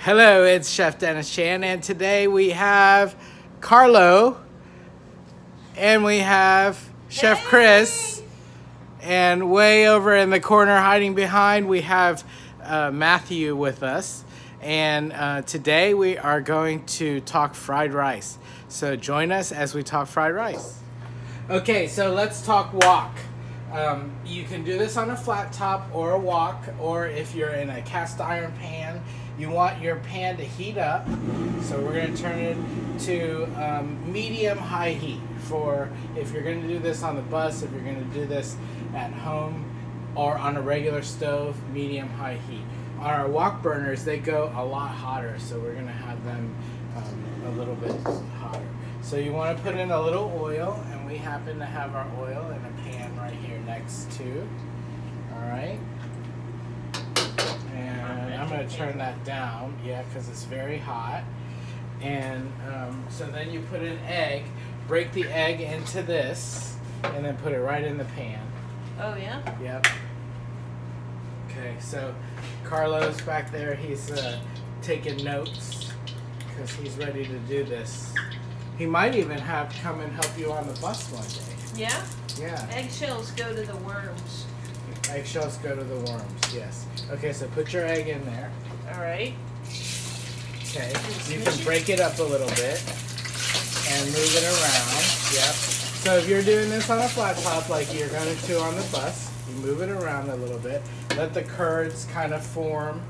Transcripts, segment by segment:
Hello, it's Chef Dennis Chan, and today we have Carlo, and we have Chef Chris, and way over in the corner hiding behind we have Matthew with us, and today we are going to talk fried rice. So join us as we talk fried rice. Okay, so let's talk wok. You can do this on a flat top or a wok, or if you're in a cast iron pan, you want your pan to heat up. So we're going to turn it to medium-high heat for if you're going to do this on the bus, if you're going to do this at home, or on a regular stove, medium-high heat. On our wok burners, they go a lot hotter, so we're going to have them a little bit hotter. So you want to put in a little oil, and we happen to have our oil in a pan right here next to. All right. And I'm going to turn that down, yeah, because it's very hot. And so then you put an egg, break the egg into this, and then put it right in the pan. Oh, yeah? Yep. Okay, so Carlo's back there. He's taking notes because he's ready to do this. He might even have come and help you on the bus one day. Yeah? Yeah. Eggshells go to the worms. Eggshells go to the worms, yes. Okay, so put your egg in there. All right. Okay, you can break it up a little bit and move it around. Yep. So if you're doing this on a flat top like you're going to on the bus, you move it around a little bit. Let the curds kind of form,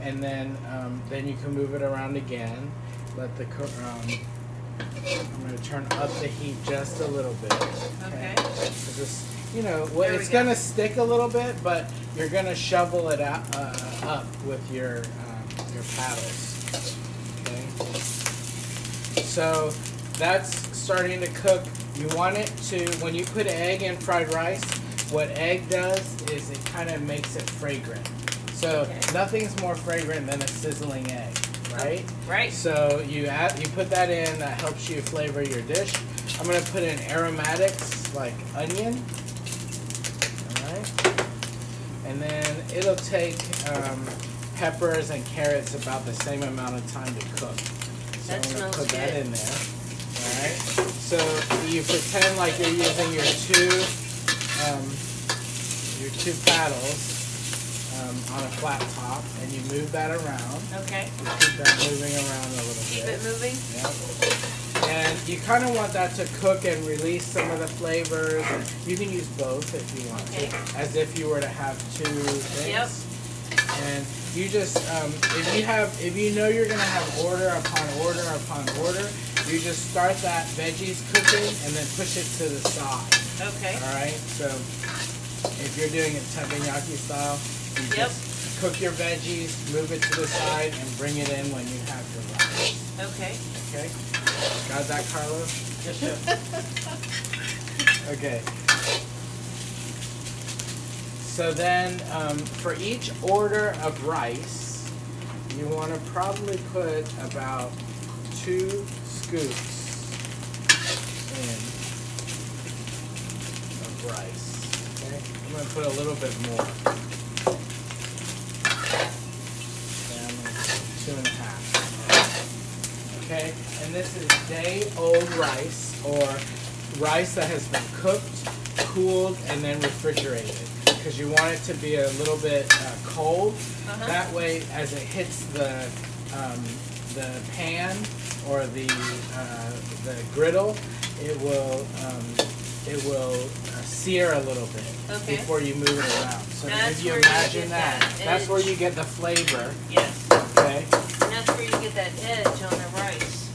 and then you can move it around again. Let the I'm going to turn up the heat just a little bit. Okay. Just, you know, it's going to stick a little bit, but you're going to shovel it out, up with your paddles. Okay. So that's starting to cook. You want it to, when you put egg in fried rice, what egg does is it kind of makes it fragrant. So nothing's more fragrant than a sizzling egg. Right? Right. So you put that in, that helps you flavor your dish. I'm going to put in aromatics like onion. Alright. And then it'll take peppers and carrots about the same amount of time to cook. So I'm going to put that in there. Alright. So you pretend like you're using your two paddles on a flat top, and you move that around. Okay. You keep that moving around a little bit. Keep it moving? Yep. And you kind of want that to cook and release some of the flavors. You can use both if you want to, as if you were to have two things. Yep. And you just, if you know you're going to have order upon order upon order, you just start that veggies cooking and then push it to the side. Okay. All right. So if you're doing it teppanyaki style, you just cook your veggies, move it to the side, and bring it in when you have your rice. Okay. Okay? Got that, Carlo? Yes, sir. Okay. So then, for each order of rice, you want to probably put about 2 scoops in of rice. Okay? I'm going to put a little bit more. 2.5. Okay, and this is day-old rice, or rice that has been cooked, cooled, and then refrigerated, because you want it to be a little bit cold. That way, as it hits the pan or the griddle, it will sear a little bit before you move it around. So if you imagine that's where you get the flavor. Yes. Okay. And that's where you get that edge on the rice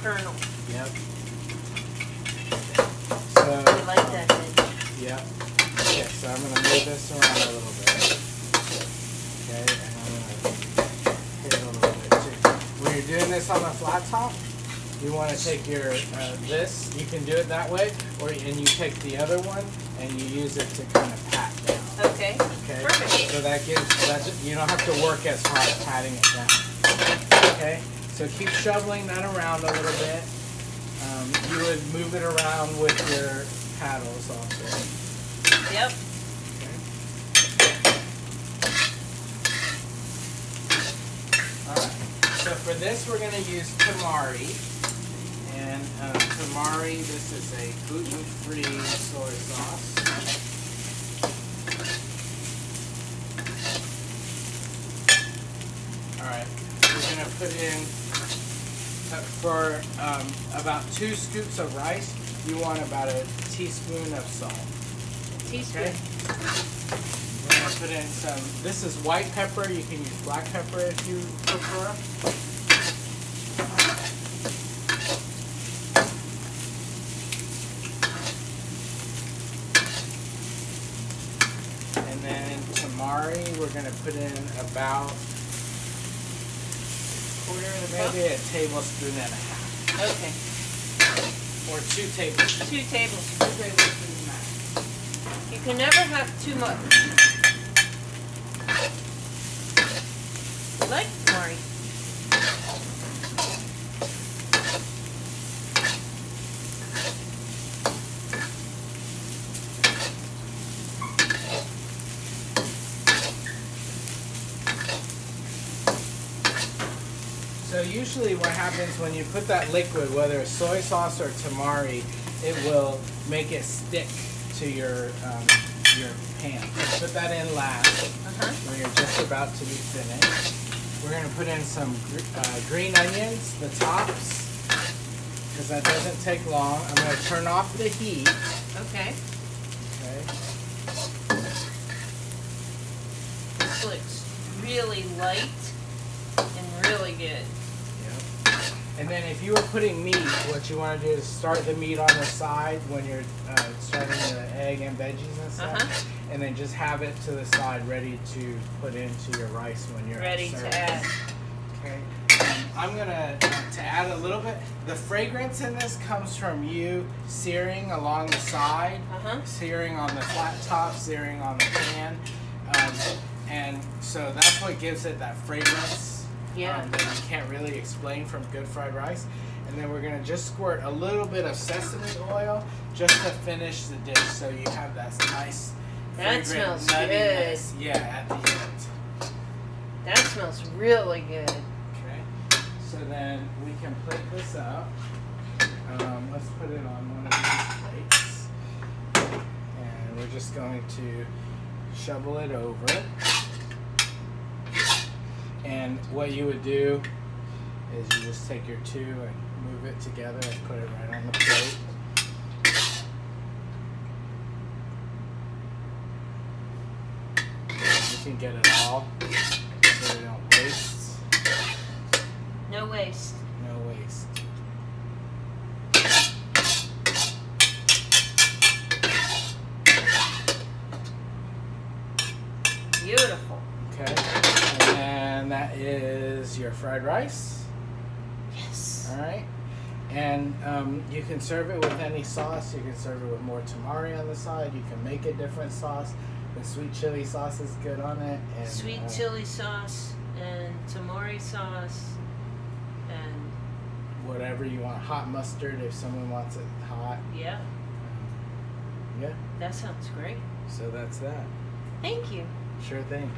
kernel. Yep. So I like that edge. Yep. Okay, so I'm going to move this around a little bit. Okay, and I'm going to hit it a little bit too. When you're doing this on a flat top, you want to take your this. You can do it that way, and you take the other one and you use it to kind of pat down. Okay. Okay. Perfect. So you don't have to work as hard patting it down. Okay. So keep shoveling that around a little bit. You would move it around with your paddles also. Yep. Okay. All right. So for this, we're going to use tamari. And tamari, this is a gluten-free soy sauce. Alright, we're going to put in, for about 2 scoops of rice, you want about a teaspoon of salt. A teaspoon. Okay? We're going to put in some, this is white pepper, you can use black pepper if you prefer. And then tamari, we're going to put in about maybe a tablespoon and a half. Okay. Or 2 tablespoons. 2 tablespoons. You can never have too much. I like tamari. So usually what happens when you put that liquid, whether it's soy sauce or tamari, it will make it stick to your pan. So put that in last when you're just about to be finished. We're going to put in some green onions, the tops, because that doesn't take long. I'm going to turn off the heat. Okay. Okay. This looks really light and really good. And then if you were putting meat, what you want to do is start the meat on the side when you're starting the egg and veggies and stuff. And then just have it to the side ready to put into your rice when you're ready to add. Okay. I'm going to add a little bit. The fragrance in this comes from you searing along the side, searing on the flat top, searing on the pan. And so that's what gives it that fragrance. That you can't really explain from good fried rice. And then we're going to just squirt a little bit of sesame oil just to finish the dish so you have that nice that smells nuttiness. good. Yeah, at the end. That smells really good. Okay, so then we can plate this up. Let's put it on one of these plates. And we're just going to shovel it over. And what you would do is you just take your 2 and move it together and put it right on the plate. You can get it all so you don't waste. No waste. No waste. Beautiful. Okay. And that is your fried rice. Yes. All right. And you can serve it with any sauce. You can serve it with more tamari on the side. You can make a different sauce. The sweet chili sauce is good on it. And, sweet chili sauce and tamari sauce and whatever you want. Hot mustard if someone wants it hot. Yeah. Yeah. That sounds great. So that's that. Thank you. Sure thing.